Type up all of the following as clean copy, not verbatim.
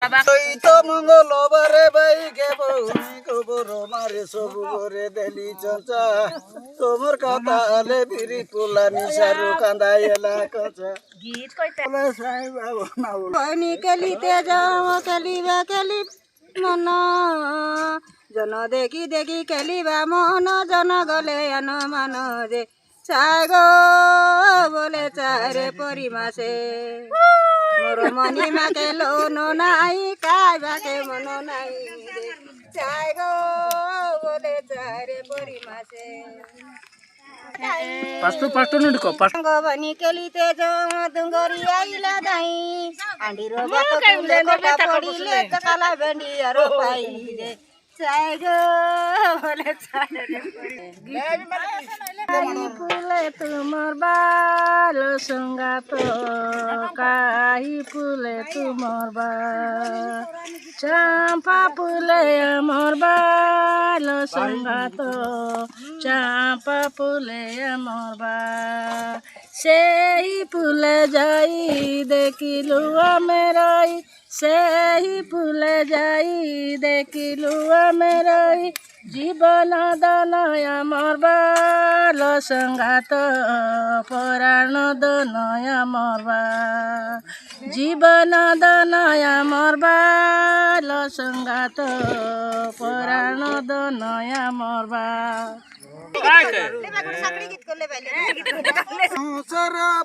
তো মঙ্গলবারে বাইকে বউনি খবর মারে সবু করে দেলি চঞ্চা তোমার কথা আলে বিরি পোলানি সারু কান্দাই এলা কচা গীত কইতে কইনি কেলিতে যাও কেলিবা কেলি মন জন দেখি দেখি কেলিবা মন জন গলে আন মান যে চাই গো বলে চারে পরিমাসে মোর মনি মাকে লোন নাই কাইবাকে মন নাই রে চাই গো বলে চারে পরিমাসে গবনি কেলিতে জঙ্গরি আইলা দাই আন্ডির বাত তুলে গোটা পড়িলে কালা ভেন্ডি আর পাই রে চাই গো বলে চারে ফুলে তোমার বাল সঙ্গাত কাই ফুলে তোমার বাল চাম্পা ফুলে আমার বাল সঙ্গাত চাম্পা ফুলে আমার বাল সেই ফুলে যাই দেখিলু আমেরাই সেই ফুলে যাই দেখিলু আমেরাই জীবন দনয় আমার বাল সঙ্গাত পরাণ দনয় আমার বাল জীবন দনয় আমার বাল সঙ্গাত পরাণ দনয় আমার বাল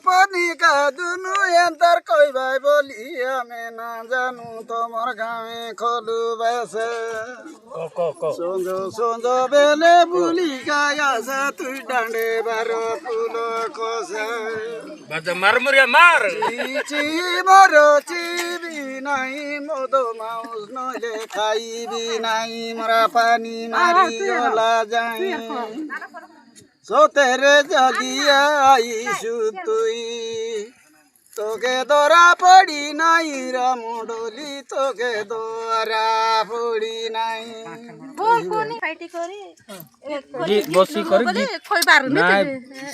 পানি কাদুনু এন্তার কইবাই বলি আমি না জানু তোমার গাঁয়ে খলু বেসে সঞ্জ সঞ্জ বেলে বুলি গায়াছে তুই ডান্ডে বার ফুল কষে মারমুরিয়া মার চি মর চিবি নাই মদ মাউস নইলে খাইবি নাই মরা পানি মারি গলা যাই সতেরে জাগিয়া আইসু তুই তোকে ধরা পড়ি নাই রামডলি তোকে ধরা পড়ি নাই ফাইটি করি বসি করে কই পারুনি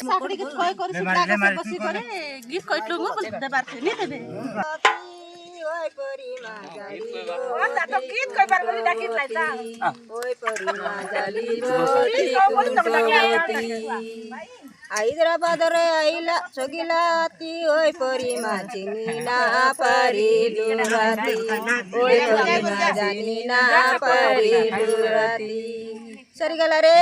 সাকড়ি কি ছয় করি সুদা বসি করে গীত কইতলু মো বলতে পারছিনি দেবে ওই পরিমা জালি তো গীত কই পারবনি ডাকি লাইতা ওই পরিমা জালি বতি হায়দ্রাবাদ রে আইলা সগিলাতি ওই পরিমা চিনি না পারিলু রাতি ওই পরিমা জানি না পারিলু রাতি সরিগলা রে